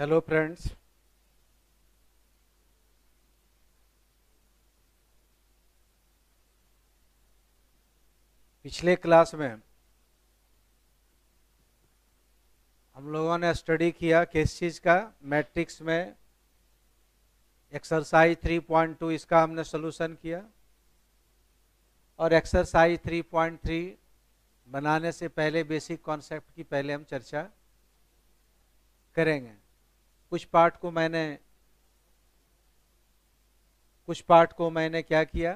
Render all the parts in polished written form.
Hello friends. पिछले class में हम लोगों ने स्टडी किया किस चीज़ का, मैट्रिक्स में एक्सरसाइज 3.2 इसका हमने सोल्यूशन किया। और एक्सरसाइज 3.3 बनाने से पहले बेसिक कॉन्सेप्ट की पहले हम चर्चा करेंगे। कुछ पार्ट को मैंने क्या किया,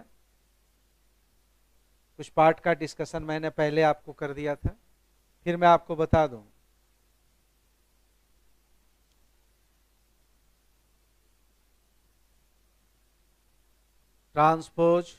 कुछ पार्ट का डिस्कशन मैंने पहले आपको कर दिया था, फिर मैं आपको बता दूं। ट्रांसपोज,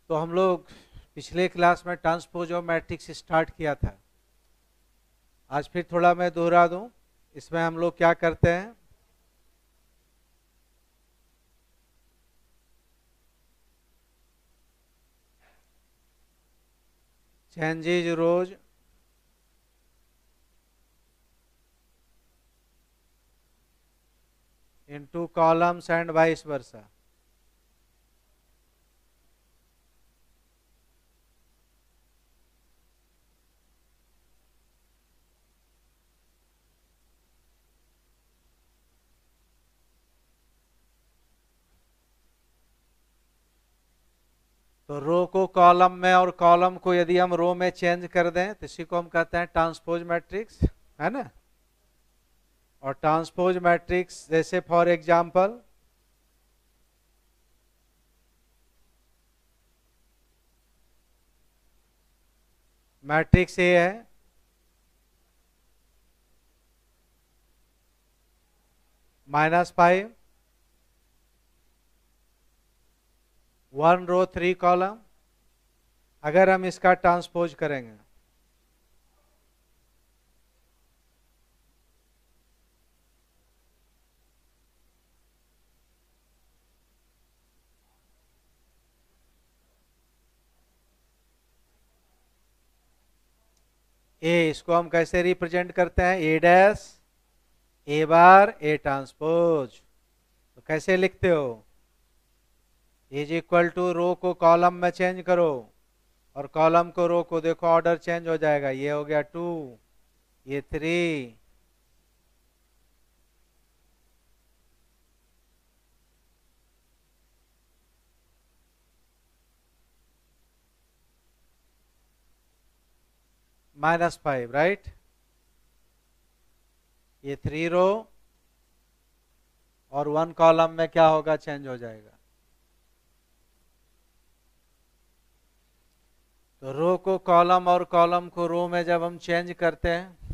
तो हम लोग पिछले क्लास में ट्रांसपोज और मैट्रिक्स स्टार्ट किया था। आज फिर थोड़ा मैं दोहरा दूं। इसमें हम लोग क्या करते हैं, changes rose into columns and vice versa. तो रो को कॉलम में और कॉलम को यदि हम रो में चेंज कर दें तो इसी को हम कहते हैं ट्रांसपोज मैट्रिक्स, है ना। और ट्रांसपोज मैट्रिक्स जैसे फॉर एग्जांपल मैट्रिक्स ए है, -5, 1 रो 3 कॉलम। अगर हम इसका ट्रांसपोज करेंगे ए, इसको हम कैसे रिप्रेजेंट करते हैं, ए dash A bar A transpose. तो कैसे लिखते हो, इज इक्वल टू रो को कॉलम में चेंज करो और कॉलम को रो को, देखो ऑर्डर चेंज हो जाएगा। ये हो गया 2, ये 3, -5, राइट। ये 3 रो और 1 कॉलम में क्या होगा, चेंज हो जाएगा। तो रो को कॉलम और कॉलम को रो में जब हम चेंज करते हैं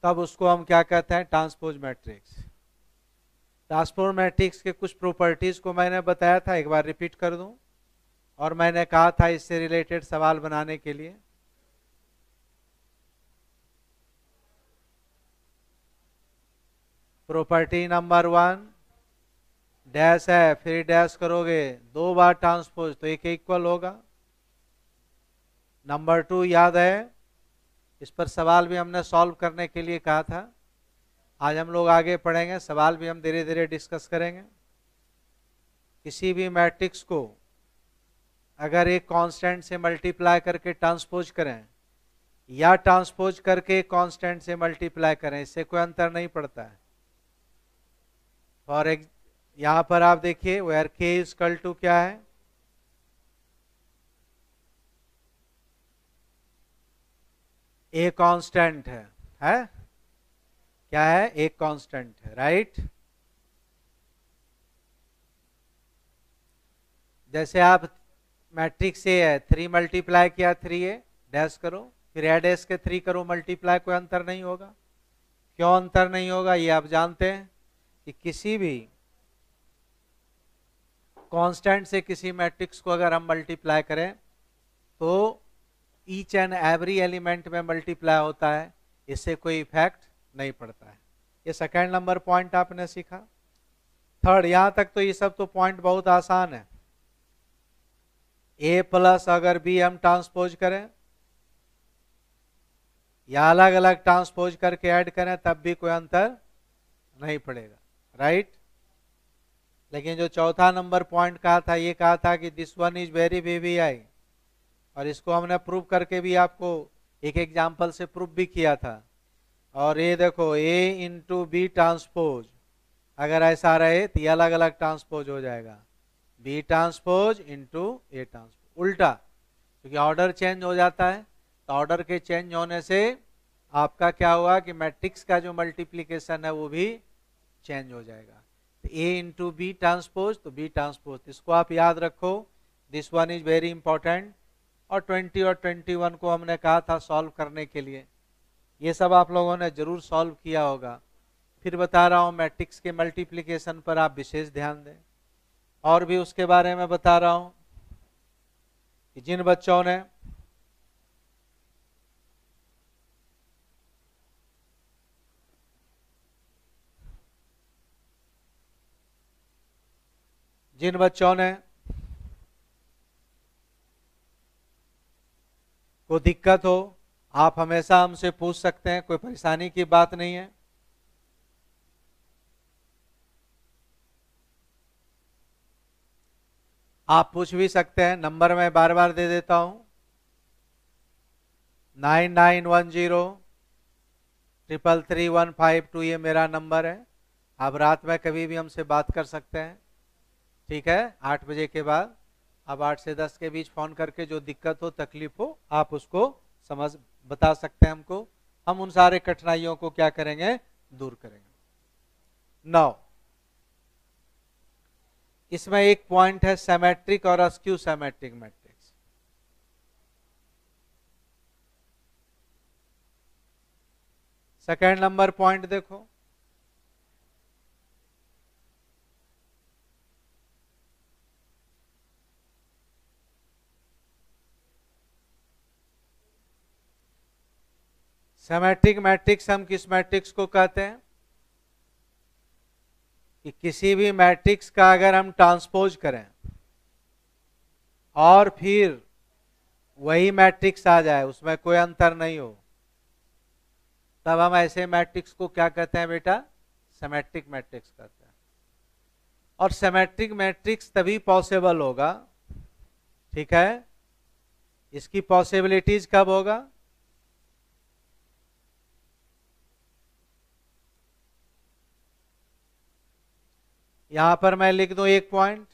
तब उसको हम क्या कहते हैं, ट्रांसपोज मैट्रिक्स। ट्रांसपोज मैट्रिक्स के कुछ प्रॉपर्टीज को मैंने बताया था, एक बार रिपीट कर दूं, और मैंने कहा था इससे रिलेटेड सवाल बनाने के लिए। प्रॉपर्टी नंबर 1 डैश है, फिर डैश करोगे 2 बार ट्रांसपोज तो एक इक्वल होगा। नंबर 2 याद है, इस पर सवाल भी हमने सॉल्व करने के लिए कहा था। आज हम लोग आगे पढ़ेंगे, सवाल भी हम धीरे धीरे डिस्कस करेंगे। किसी भी मैट्रिक्स को अगर एक कांस्टेंट से मल्टीप्लाई करके ट्रांसपोज करें या ट्रांसपोज करके कांस्टेंट से मल्टीप्लाई करें, इससे कोई अंतर नहीं पड़ता है। और एक यहां पर आप देखिए वेयर के इक्वल टू क्या है, ए कांस्टेंट है क्या है, एक कांस्टेंट है, राइट। जैसे आप मैट्रिक्स ए है, 3 मल्टीप्लाई किया 3a डैश करो, फिर ए डैश के 3 करो मल्टीप्लाई, कोई अंतर नहीं होगा। क्यों अंतर नहीं होगा, ये आप जानते हैं कि किसी भी कांस्टेंट से किसी मैट्रिक्स को अगर हम मल्टीप्लाई करें तो ईच एंड एवरी एलिमेंट में मल्टीप्लाई होता है, इससे कोई इफेक्ट नहीं पड़ता है। ये सेकंड नंबर पॉइंट आपने सीखा। थर्ड, यहां तक तो ये सब तो पॉइंट बहुत आसान है। ए प्लस अगर बी हम ट्रांसपोज करें या अलग अलग ट्रांसपोज करके ऐड करें तब भी कोई अंतर नहीं पड़ेगा, राइट। लेकिन जो चौथा नंबर पॉइंट कहा था, ये कहा था कि this one is very VVI, और इसको हमने प्रूव करके भी आपको एक एग्जांपल से प्रूव भी किया था। और ये देखो ए इंटू बी ट्रांसपोज, अगर ऐसा रहे तो ये अलग अलग ट्रांसपोज हो जाएगा, B transpose into A transpose, उल्टा, क्योंकि ऑर्डर चेंज हो जाता है। तो ऑर्डर के चेंज होने से आपका क्या हुआ कि मैट्रिक्स का जो मल्टीप्लीकेशन है वो भी चेंज हो जाएगा। तो ए इंटू बी ट्रांसपोज तो बी ट्रांसपोज, इसको आप याद रखो, this one is very important. और 20 और 21 को हमने कहा था सॉल्व करने के लिए, ये सब आप लोगों ने जरूर सॉल्व किया होगा। फिर बता रहा हूं मैट्रिक्स के मल्टीप्लिकेशन पर आप विशेष ध्यान दें। और भी उसके बारे में बता रहा हूं कि जिन बच्चों ने को दिक्कत हो, आप हमेशा हमसे पूछ सकते हैं, कोई परेशानी की बात नहीं है। आप पूछ भी सकते हैं, नंबर मैं बार बार दे देता हूं, 9910333152, ये मेरा नंबर है। आप रात में कभी भी हमसे बात कर सकते हैं, ठीक है, 8 बजे के बाद। आप 8 से 10 के बीच फोन करके जो दिक्कत हो, तकलीफ हो, आप उसको बता सकते हैं हमको। हम उन सारे कठिनाइयों को क्या करेंगे, दूर करेंगे। 9, इसमें एक पॉइंट है सिमेट्रिक और askew symmetric matrix. Second number point देखो, सिमेट्रिक मैट्रिक्स हम किस मैट्रिक्स को कहते हैं कि किसी भी मैट्रिक्स का अगर हम ट्रांसपोज करें और फिर वही मैट्रिक्स आ जाए, उसमें कोई अंतर नहीं हो, तब हम ऐसे मैट्रिक्स को क्या कहते हैं बेटा, सिमेट्रिक मैट्रिक्स कहते हैं। और सिमेट्रिक मैट्रिक्स तभी पॉसिबल होगा, ठीक है, इसकी पॉसिबिलिटीज कब होगा, यहां पर मैं लिख दूं एक पॉइंट।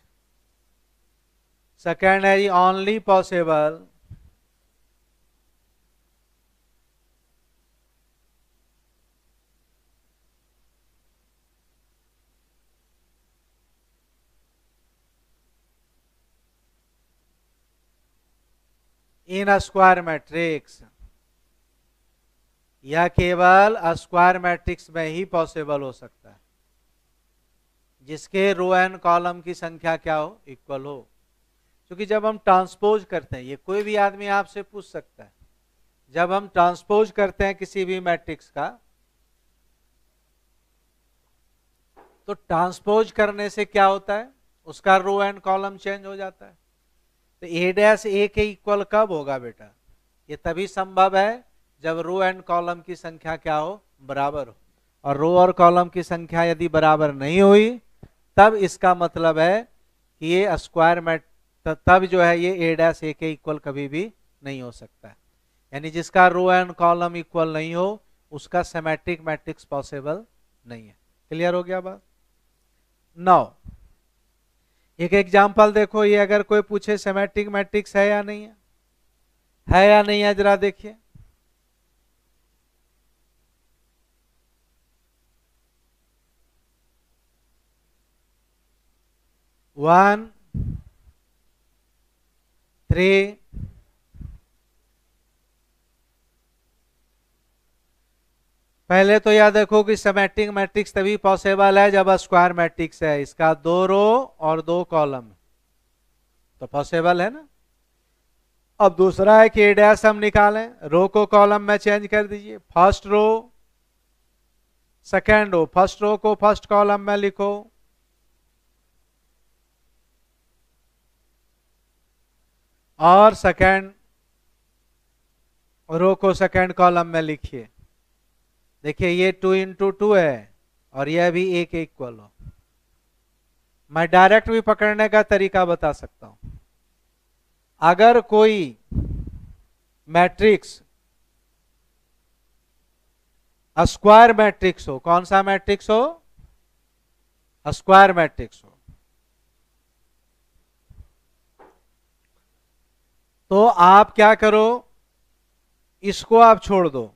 सेकेंड है only possible in a square matrix, यह केवल स्क्वायर मैट्रिक्स में ही पॉसिबल हो सकता है, जिसके रो एंड कॉलम की संख्या क्या हो, इक्वल हो। क्योंकि जब हम ट्रांसपोज करते हैं, ये कोई भी आदमी आपसे पूछ सकता है, जब हम ट्रांसपोज करते हैं किसी भी मैट्रिक्स का, तो ट्रांसपोज करने से क्या होता है, उसका रो एंड कॉलम चेंज हो जाता है। तो ए डैश ए के इक्वल कब होगा बेटा, ये तभी संभव है जब रो एंड कॉलम की संख्या क्या हो, बराबर हो। और रो और कॉलम की संख्या यदि बराबर नहीं हुई, तब इसका मतलब है कि ये स्क्वायर मैट, तब जो है ये ए डैश ए के इक्वल कभी भी नहीं हो सकता है। यानी जिसका रो एंड कॉलम इक्वल नहीं हो, उसका सिमेट्रिक मैट्रिक्स पॉसिबल नहीं है। क्लियर हो गया बात। नाउ एक एग्जांपल देखो, ये अगर कोई पूछे सिमेट्रिक मैट्रिक्स है या नहीं है, है या नहीं है, जरा देखिए। वन, 3, पहले तो यह देखो कि सिमेट्रिक मैट्रिक्स तभी पॉसिबल है जब स्क्वायर मैट्रिक्स है, इसका 2 रो और 2 कॉलम, तो पॉसिबल है ना। अब दूसरा है कि ए डैश हम निकालें, रो को कॉलम में चेंज कर दीजिए, first row second row, first row को फर्स्ट कॉलम में लिखो और सेकेंड रो को सेकेंड कॉलम में लिखिए। देखिए ये 2 इंटू 2 है और यह भी ए के इक्वल हो। मैं डायरेक्ट भी पकड़ने का तरीका बता सकता हूं। अगर कोई मैट्रिक्स स्क्वायर मैट्रिक्स हो, कौन सा मैट्रिक्स हो, स्क्वायर मैट्रिक्स हो, तो आप क्या करो, इसको आप छोड़ दो,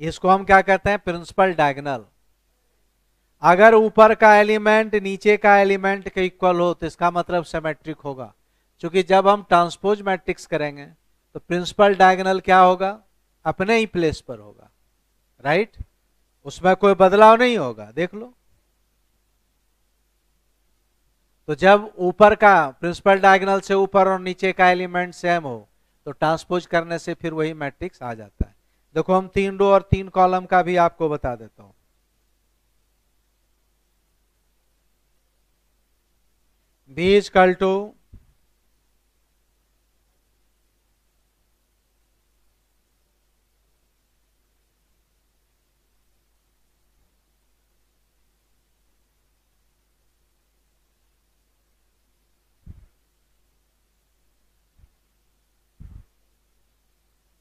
इसको हम क्या कहते हैं, प्रिंसिपल डायगोनल। अगर ऊपर का एलिमेंट नीचे का एलिमेंट के इक्वल हो तो इसका मतलब सिमेट्रिक होगा। क्योंकि जब हम ट्रांसपोज मैट्रिक्स करेंगे तो प्रिंसिपल डायगोनल क्या होगा, अपने ही प्लेस पर होगा, राइट, उसमें कोई बदलाव नहीं होगा, देख लो। तो जब ऊपर का प्रिंसिपल डायगोनल से ऊपर और नीचे का एलिमेंट सेम हो तो ट्रांसपोज करने से फिर वही मैट्रिक्स आ जाता है। देखो हम 3 रो और 3 कॉलम का भी आपको बता देता हूं। बी इक्वल टू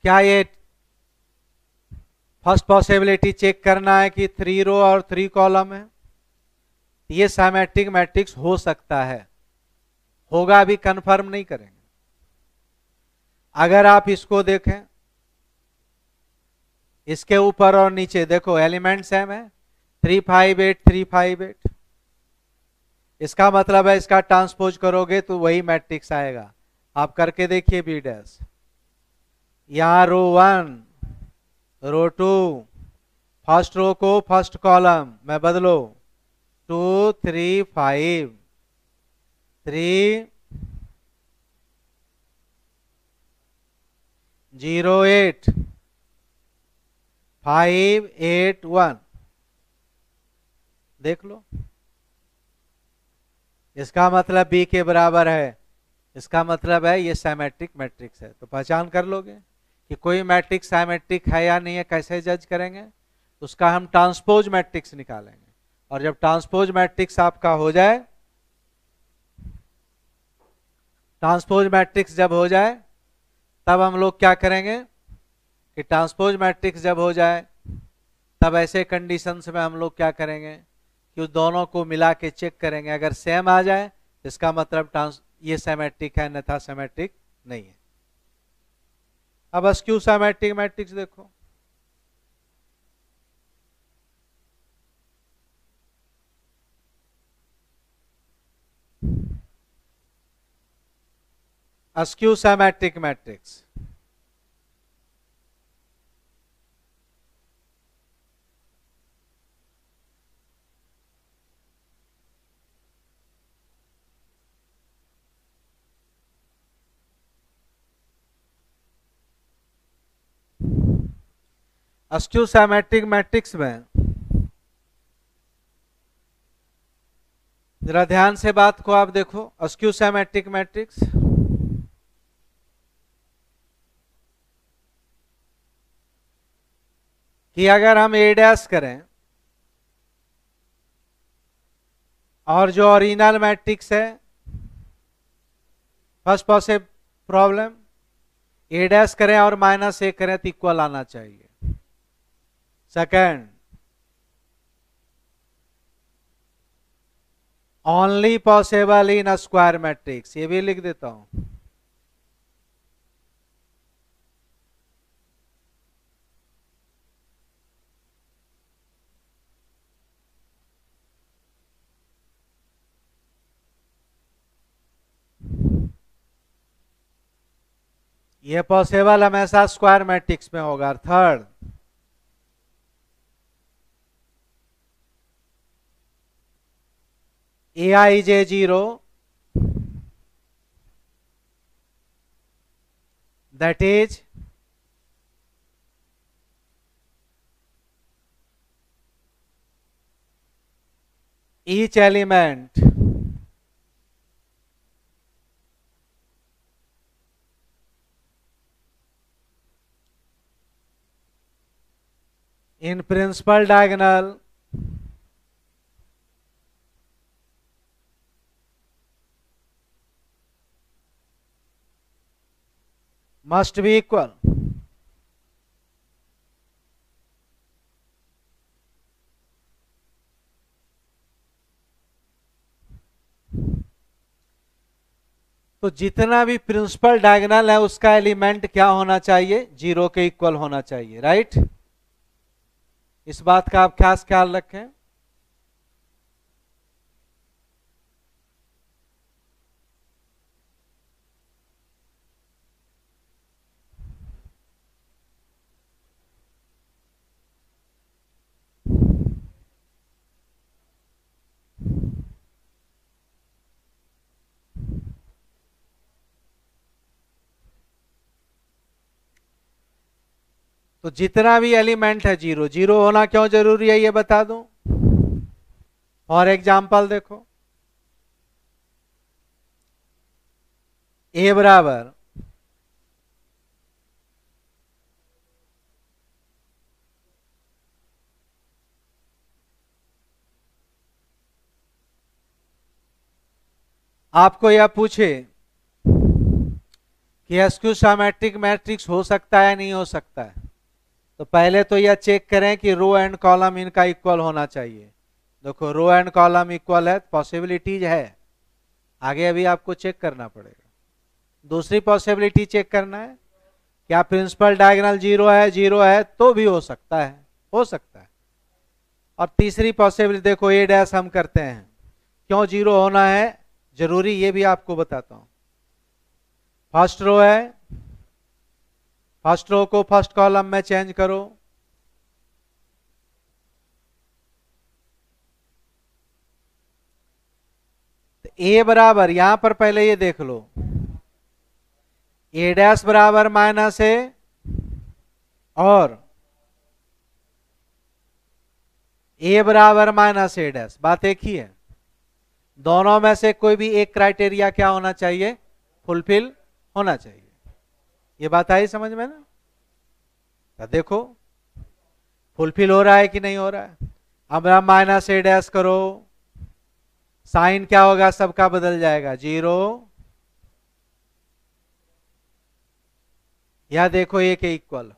क्या ये फर्स्ट पॉसिबिलिटी चेक करना है कि 3 रो और 3 कॉलम है, ये सिमेट्रिक मैट्रिक्स हो सकता है, होगा अभी कंफर्म नहीं करेंगे। अगर आप इसको देखें, इसके ऊपर और नीचे देखो एलिमेंट सेम है, 3 5 8 3 5 8, इसका मतलब है इसका ट्रांसपोज करोगे तो वही मैट्रिक्स आएगा। आप करके देखिए बी डैश, यहां रो 1 रो 2, फर्स्ट रो को फर्स्ट कॉलम में बदलो, 2 3 5 3 0 8 5 8 1, देख लो, इसका मतलब बी के बराबर है, इसका मतलब है ये सिमेट्रिक मैट्रिक्स है। तो पहचान कर लोगे कि कोई मैट्रिक्स सिमेट्रिक है या नहीं है, कैसे जज करेंगे, तो उसका हम ट्रांसपोज मैट्रिक्स निकालेंगे। और जब ट्रांसपोज मैट्रिक्स आपका हो जाए, ट्रांसपोज मैट्रिक्स जब हो जाए तब हम लोग क्या करेंगे कि ट्रांसपोज मैट्रिक्स जब हो जाए तब ऐसे कंडीशंस में हम लोग क्या करेंगे कि दोनों को मिला के चेक करेंगे, अगर सेम आ जाए तो इसका मतलब ये सिमेट्रिक है, अन्यथा सिमेट्रिक नहीं है। अब स्क्यू सिमेट्रिक मैट्रिक्स देखो, skew symmetric matrix askew symmetric matrix में जरा ध्यान से बात को आप देखो। अस्क्यू सिमेट्रिक मैट्रिक्स कि अगर हम ए डैश करें और जो ओरिजिनल मैट्रिक्स है, फर्स्ट पॉसिबल प्रॉब्लम, ए डैश करें और माइनस ए करें तो इक्वल आना चाहिए। Second, only possible in a square matrix, ये भी लिख देता हूं। ये पॉसिबल हमेशा स्क्वायर मैट्रिक्स में होगा। Third, Aij 0 that is each element in principal diagonal must be equal. तो जितना भी प्रिंसिपल डायगोनल है उसका एलिमेंट क्या होना चाहिए? 0 के इक्वल होना चाहिए, राइट? इस बात का आप खास ख्याल रखें। तो जितना भी एलिमेंट है 0 0 होना क्यों जरूरी है ये बता दूं। फॉर एग्जाम्पल देखो, ए बराबर आपको यह पूछे कि एस्क्यू सिमेट्रिक मैट्रिक्स हो सकता है नहीं हो सकता है, तो पहले तो यह चेक करें कि रो एंड कॉलम इनका इक्वल होना चाहिए। देखो रो एंड कॉलम इक्वल है, पॉसिबिलिटीज है, आगे अभी आपको चेक करना पड़ेगा। दूसरी पॉसिबिलिटी चेक करना है क्या प्रिंसिपल डायगोनल 0 है तो भी हो सकता है, हो सकता है। और तीसरी पॉसिबिलिटी देखो ए डैश हम करते हैं, क्यों 0 होना है जरूरी ये भी आपको बताता हूं। फर्स्ट रो है, फर्स्ट रो को फर्स्ट कॉलम में चेंज करो, तो ए बराबर यहां पर पहले ये देख लो, ए डैश बराबर माइनस ए और ए बराबर माइनस ए डैश, बात एक ही है। दोनों में से कोई भी एक क्राइटेरिया क्या होना चाहिए? फुलफिल होना चाहिए। ये बात आई समझ में ना? तो देखो फुलफिल हो रहा है कि नहीं हो रहा है। अब आप माइनस ए डैश करो, साइन क्या होगा? सबका बदल जाएगा 0, या देखो ए के इक्वल।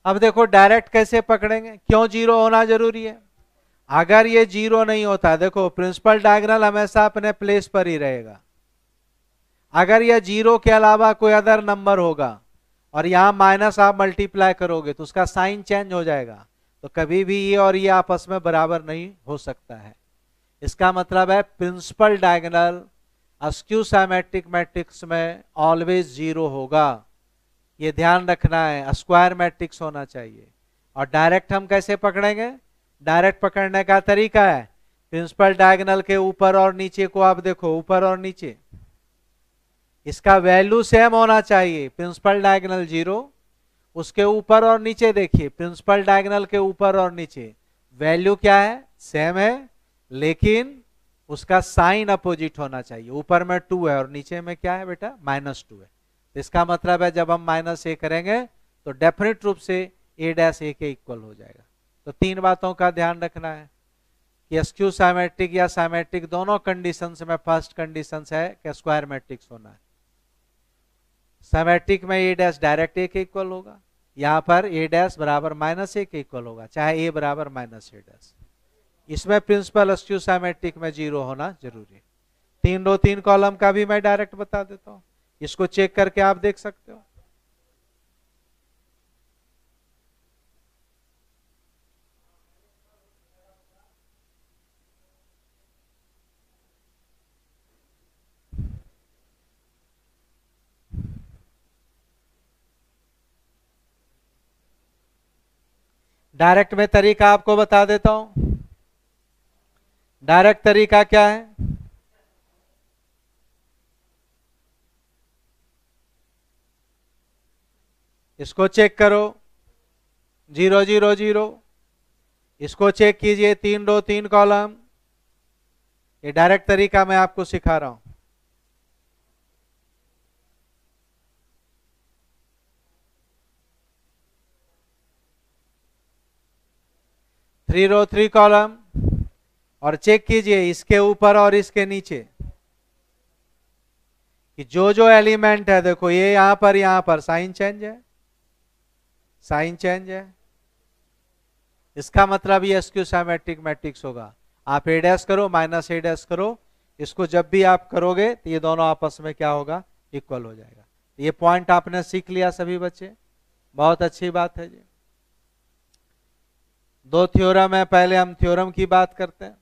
अब देखो डायरेक्ट कैसे पकड़ेंगे, क्यों 0 होना जरूरी है? अगर ये 0 नहीं होता, देखो प्रिंसिपल डायगोनल हमेशा अपने प्लेस पर ही रहेगा। अगर यह 0 के अलावा कोई अदर नंबर होगा और यहां माइनस आप मल्टीप्लाई करोगे तो उसका साइन चेंज हो जाएगा, तो कभी भी ये और ये आपस में बराबर नहीं हो सकता है। इसका मतलब है principal diagonal a skew symmetric matrix में ऑलवेज 0 होगा, ये ध्यान रखना है। स्क्वायर मैट्रिक्स होना चाहिए। और डायरेक्ट हम कैसे पकड़ेंगे? डायरेक्ट पकड़ने का तरीका है प्रिंसिपल डायगोनल के ऊपर और नीचे को आप देखो, ऊपर और नीचे इसका वैल्यू सेम होना चाहिए। प्रिंसिपल डायगोनल 0, उसके ऊपर और नीचे देखिए, प्रिंसिपल डायगोनल के ऊपर और नीचे वैल्यू क्या है, सेम है, लेकिन उसका साइन अपोजिट होना चाहिए। ऊपर में 2 है और नीचे में क्या है बेटा, -2 है। तो इसका मतलब है जब हम -a करेंगे तो डेफिनेट रूप से a' के इक्वल हो जाएगा। तो 3 बातों का ध्यान रखना है कि स्क्यू साइमेट्रिक या साइमेट्रिक दोनों कंडीशंस में फर्स्ट कंडीशन है कि स्क्वायर मैट्रिक्स होना है। साइमेट्रिक में a' डायरेक्ट a के इक्वल होगा, यहां पर a' बराबर -a के इक्वल होगा, चाहे a बराबर -a'। इसमें प्रिंसिपल स्क्यू साइमेट्रिक में 0 होना जरूरी है। 3 रो 3 कॉलम का भी मैं डायरेक्ट बता देता हूं, इसको चेक करके आप देख सकते हो। डायरेक्ट में तरीका आपको बता देता हूं। डायरेक्ट तरीका क्या है, इसको चेक करो, 0 0 0, इसको चेक कीजिए, 3 रो 3 कॉलम। ये डायरेक्ट तरीका मैं आपको सिखा रहा हूं। 3 रो 3 कॉलम, और चेक कीजिए इसके ऊपर और इसके नीचे कि जो जो एलिमेंट है, देखो ये यहां पर साइन चेंज है, साइन चेंज है, इसका मतलब ये स्क्यू सिमेट्रिक मैट्रिक्स होगा। आप a' करो -a' करो, इसको जब भी आप करोगे तो ये दोनों आपस में क्या होगा, इक्वल हो जाएगा। ये पॉइंट आपने सीख लिया सभी बच्चे, बहुत अच्छी बात है जी। 2 थ्योरम है, पहले हम थ्योरम की बात करते हैं।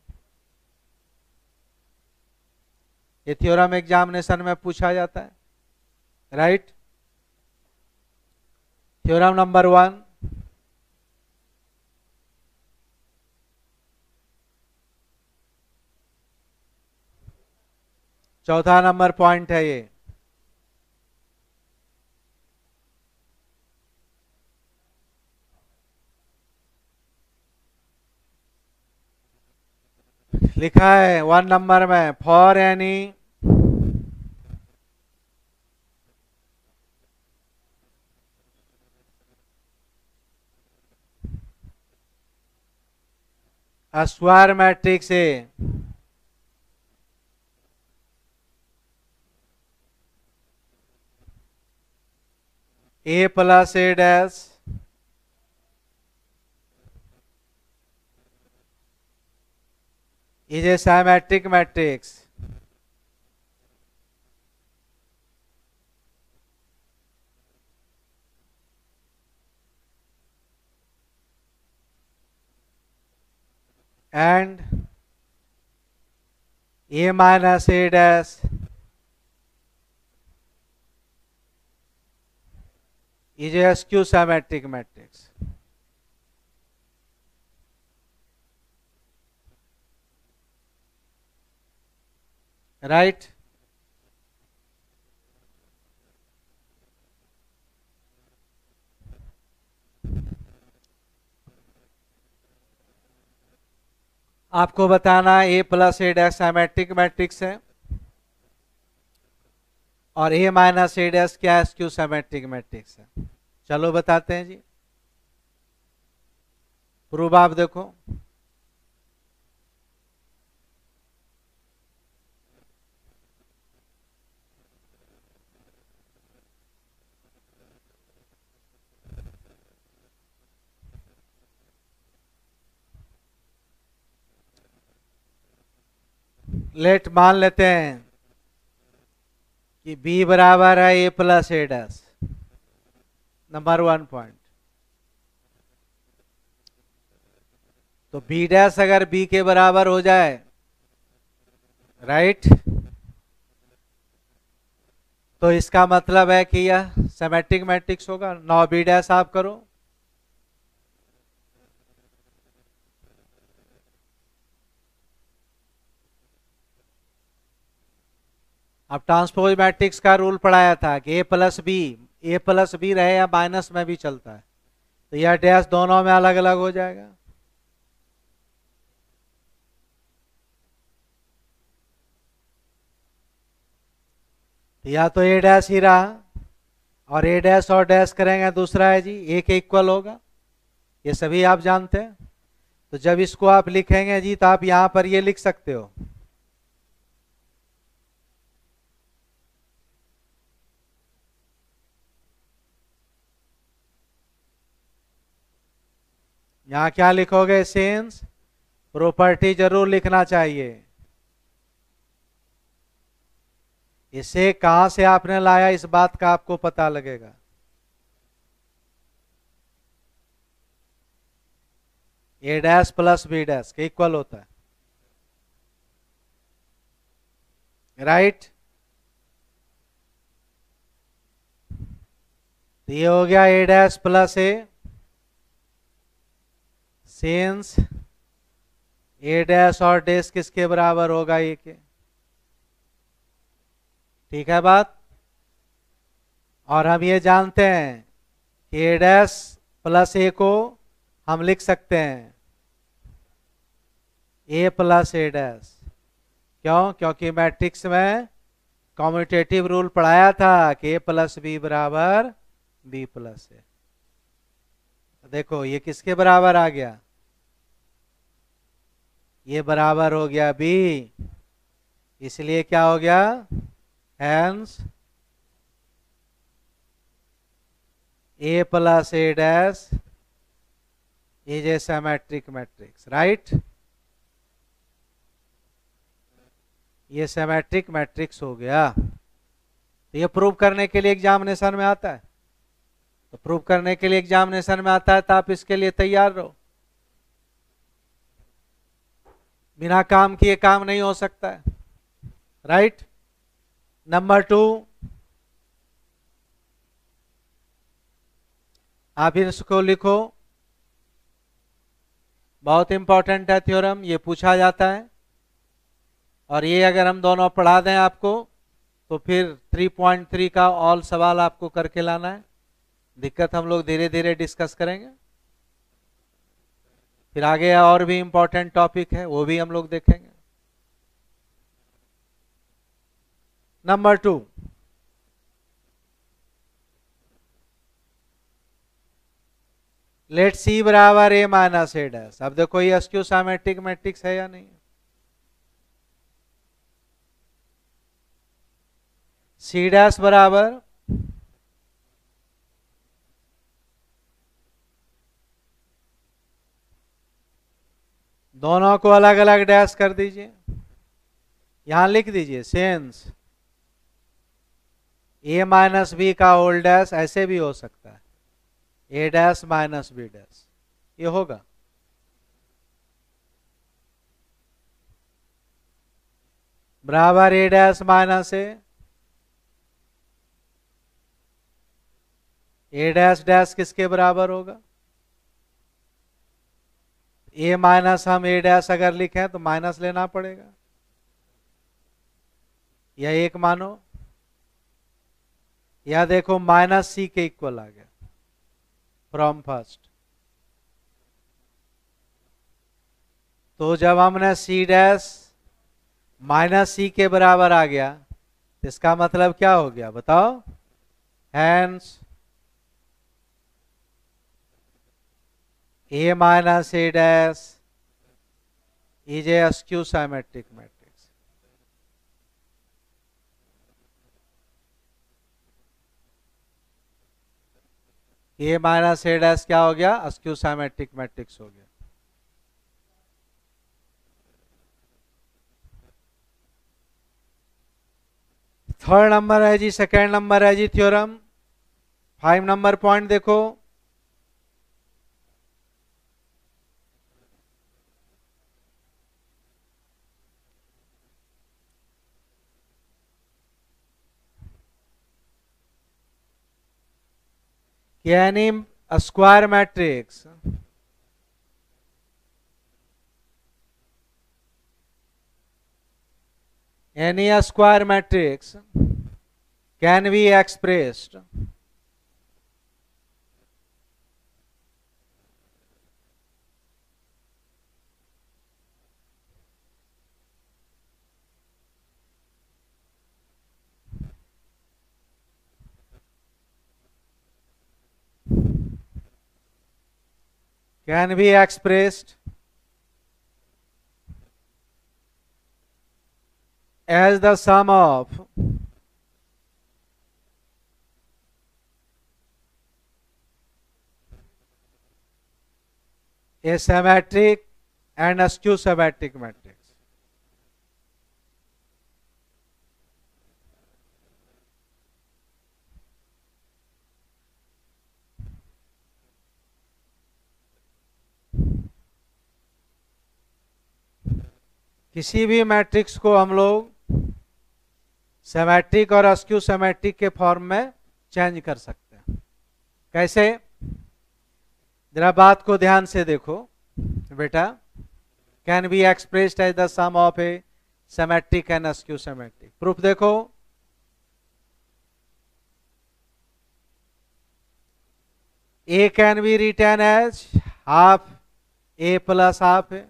ये थ्योरम एग्जामिनेशन में पूछा जाता है, राइट। थ्योरम नंबर 1, चौथा नंबर पॉइंट है ये। लिखा है 1 नंबर में, for N E square matrix A plus a' is a symmetric matrix and a minus a dash is a skew symmetric matrix. Right? आपको बताना a plus a dash symmetric matrix है और a minus a dash क्या है, skew symmetric matrix है। चलो बताते हैं जी, प्रूफ आप देखो। लेट मान लेते हैं कि b बराबर है a plus a dash, number 1 point. तो b डैश अगर b के बराबर हो जाए, राइट, तो इसका मतलब है कि यह सिमेट्रिक मैट्रिक्स होगा। नौ b डैश आप करो, अब ट्रांसपोज मैट्रिक्स का रूल पढ़ाया था कि a plus B, A plus B रहे या माइनस में भी चलता है, तो यह डैश दोनों में अलग अलग हो जाएगा। तो या तो ए डैश ही रहा, और ए डैश और डैश करेंगे दूसरा है जी ए के इक्वल होगा, ये सभी आप जानते हैं। तो जब इसको आप लिखेंगे जी तो आप यहां पर ये लिख सकते हो, यहां क्या लिखोगे, सिंस प्रॉपर्टी जरूर लिखना चाहिए। इसे कहां से आपने लाया इस बात का आपको पता लगेगा। ए डैश प्लस बी डैश के इक्वल होता है, राइट। तो ये हो गया ए डैश प्लस ए, सिंस ए डैश और डैश किसके बराबर होगा, ए के। ठीक है बात। और हम ये जानते हैं कि ए डैश प्लस ए को हम लिख सकते हैं ए प्लस ए डैश। क्यों? क्योंकि मैट्रिक्स में कॉम्यूटेटिव रूल पढ़ाया था कि ए प्लस बी बराबर बी प्लस ए। देखो ये किसके बराबर आ गया, ये बराबर हो गया बी, इसलिए क्या हो गया, hence A plus A dash is a symmetric matrix, right. ये सिमेट्रिक मैट्रिक्स हो गया। तो ये प्रूव करने के लिए एग्जामिनेशन में आता है, तो प्रूव करने के लिए एग्जामिनेशन में आता है तो आप इसके लिए तैयार रहो। बिना काम किए काम नहीं हो सकता है, राइट। नंबर 2, आप इसको लिखो, बहुत इंपॉर्टेंट है थ्योरम, ये पूछा जाता है। और ये अगर हम दोनों पढ़ा दें आपको तो फिर 3.3 का ऑल सवाल आपको करके लाना है। दिक्कत हम लोग धीरे धीरे डिस्कस करेंगे, फिर आगे और भी इंपॉर्टेंट टॉपिक है वो भी हम लोग देखेंगे। नंबर 2, लेट सी बराबर ए माइनस ए डैश। अब देखो ये स्क्यू सिमेट्रिक मैट्रिक्स है या नहीं, सी डैश बराबर दोनों को अलग अलग डैश कर दीजिए, यहां लिख दीजिए सिंस ए माइनस बी का होल डैश, ऐसे भी हो सकता है ए डैश माइनस बी डैश, ये होगा। बराबर ए डैश माइनस ए डैश डैश किसके बराबर होगा, ए माइनस हम ए डैश अगर लिखें तो माइनस लेना पड़ेगा, या एक मानो, या देखो माइनस सी के इक्वल आ गया फ्रॉम फर्स्ट। तो जब हमने सी डैश माइनस सी के बराबर आ गया तो इसका मतलब क्या हो गया बताओ, hence A minus A dash is A skew symmetric matrix. A minus A dash क्या हो गया, स्क्यू सिमेट्रिक मैट्रिक्स हो गया। थर्ड नंबर है जी, सेकेंड नंबर है जी थ्योरम, 5 नंबर पॉइंट देखो, any square matrix can be expressed can be expressed as the sum of a symmetric and a skew symmetric matrix. किसी भी मैट्रिक्स को हम लोग सिमेट्रिक और अस्क्यू सिमेट्रिक के फॉर्म में चेंज कर सकते हैं। कैसे? जरा बात को ध्यान से देखो बेटा। Can be expressed as the sum of a symmetric and a skew symmetric. Proof देखो, A can be written as half A plus half A.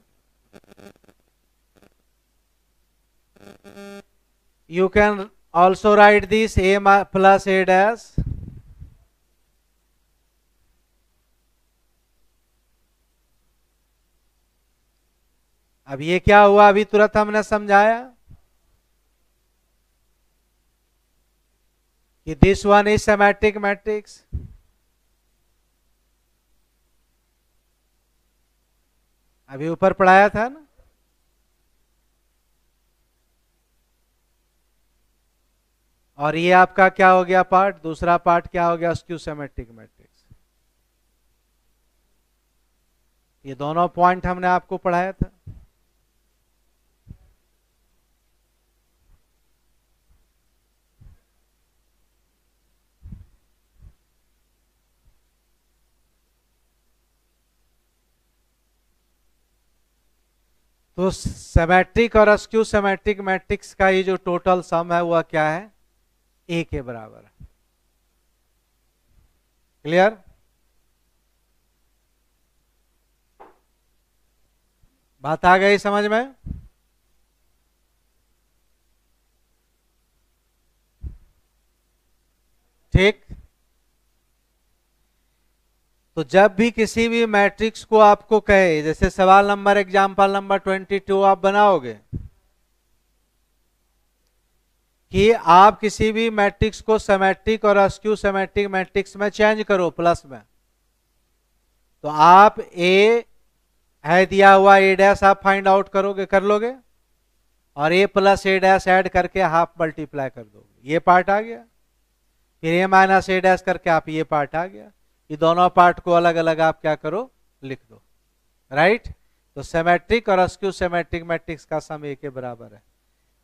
You can also write this a plus a dash. अब ये क्या हुआ? अभी तुरंत हमने समझाया कि this one is symmetric matrix. अभी ऊपर पढ़ाया था ना। और ये आपका क्या हो गया पार्ट? दूसरा पार्ट क्या हो गया? Skew symmetric matrix. ये दोनों पॉइंट हमने आपको पढ़ाया था। तो सिमेट्रिक और स्क्यू सिमेट्रिक मैट्रिक्स का ये जो टोटल सम है वह क्या है? ए के बराबर है। क्लियर? बात आ गई समझ में? ठीक। तो जब भी किसी भी मैट्रिक्स को आपको कहे, जैसे सवाल नंबर एग्जाम्पल नंबर 22 आप बनाओगे कि आप किसी भी मैट्रिक्स को सिमेट्रिक और अस्क्यू सिमेट्रिक मैट्रिक्स में चेंज करो प्लस में, तो आप ए है दिया हुआ ए डैश आप फाइंड आउट करोगे, कर लोगे, और ए प्लस ए डैश ऐड करके हाफ मल्टीप्लाई कर दोगे, ये पार्ट आ गया। फिर ए माइनस ए डैश करके आप ये पार्ट आ गया। ये दोनों पार्ट को अलग अलग आप क्या करो? लिख दो। राइट? तो सिमेट्रिक और अस्क्यू सिमेट्रिक मैट्रिक्स का सम ए के बराबर है।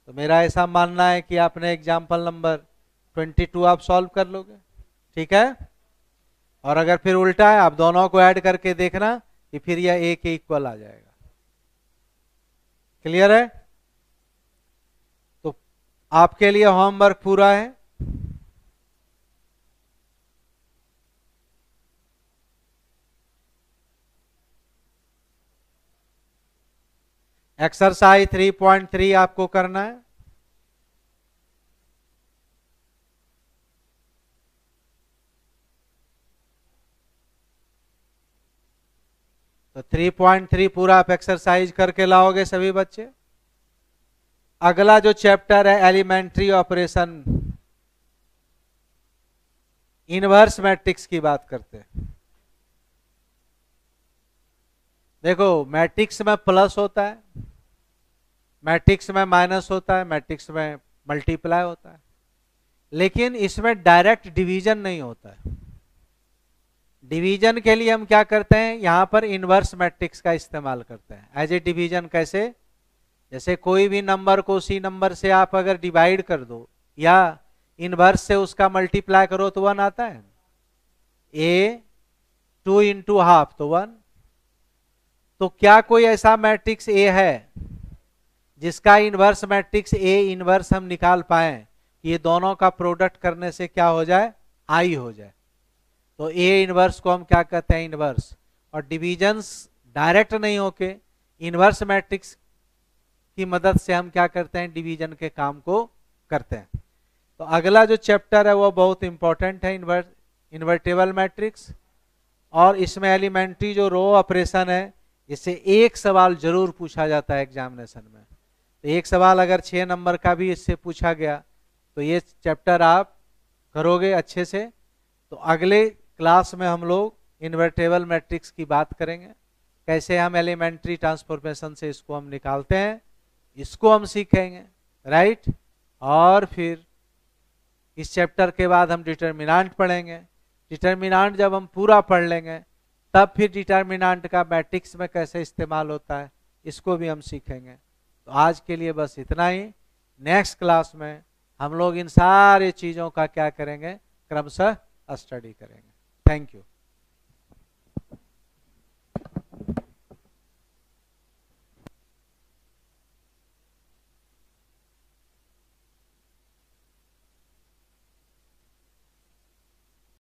तो मेरा ऐसा मानना है कि आपने एग्जाम्पल नंबर 22 आप सॉल्व कर लोगे। ठीक है? और अगर फिर उल्टा है, आप दोनों को ऐड करके देखना कि फिर यह ए के इक्वल आ जाएगा। क्लियर है? तो आपके लिए होमवर्क पूरा है। एक्सरसाइज 3.3 आपको करना है। तो 3.3 पूरा आप एक्सरसाइज करके लाओगे सभी बच्चे। अगला जो चैप्टर है एलिमेंट्री ऑपरेशन, इनवर्स मैट्रिक्स की बात करते हैं। देखो, मैट्रिक्स में प्लस होता है, मैट्रिक्स में माइनस होता है, मैट्रिक्स में मल्टीप्लाई होता है, लेकिन इसमें डायरेक्ट डिवीजन नहीं होता है। डिवीजन के लिए हम क्या करते हैं? यहां पर इनवर्स मैट्रिक्स का इस्तेमाल करते हैं एज ए डिवीजन। कैसे? जैसे कोई भी नंबर को उसी नंबर से आप अगर डिवाइड कर दो या इनवर्स से उसका मल्टीप्लाई करो तो 1 आता है। ए 2 इंटू हाफ तो 1। तो क्या कोई ऐसा मैट्रिक्स ए है जिसका इनवर्स मैट्रिक्स ए इनवर्स हम निकाल पाए कि ये दोनों का प्रोडक्ट करने से क्या हो जाए? आई हो जाए। तो ए इनवर्स को हम क्या कहते हैं? इनवर्स। और डिविजन्स डायरेक्ट नहीं होके इनवर्स मैट्रिक्स की मदद से हम क्या करते हैं? डिवीजन के काम को करते हैं। तो अगला जो चैप्टर है वो बहुत इंपॉर्टेंट है, इन्वर्टेबल मैट्रिक्स। और इसमें एलिमेंट्री जो रो ऑपरेशन है, इससे एक सवाल जरूर पूछा जाता है एग्जामिनेशन में। तो एक सवाल अगर 6 नंबर का भी इससे पूछा गया तो ये चैप्टर आप करोगे अच्छे से। तो अगले क्लास में हम लोग इन्वर्टेबल मैट्रिक्स की बात करेंगे, कैसे हम एलिमेंट्री ट्रांसफॉर्मेशन से इसको हम निकालते हैं, इसको हम सीखेंगे, राइट। और फिर इस चैप्टर के बाद हम डिटर्मिनेंट पढ़ेंगे। डिटर्मिनेंट जब हम पूरा पढ़ लेंगे तब फिर डिटर्मिनेंट का मैट्रिक्स में कैसे इस्तेमाल होता है इसको भी हम सीखेंगे। तो आज के लिए बस इतना ही। नेक्स्ट क्लास में हम लोग इन सारे चीज़ों का क्या करेंगे, क्रमशः स्टडी करेंगे। Thank you.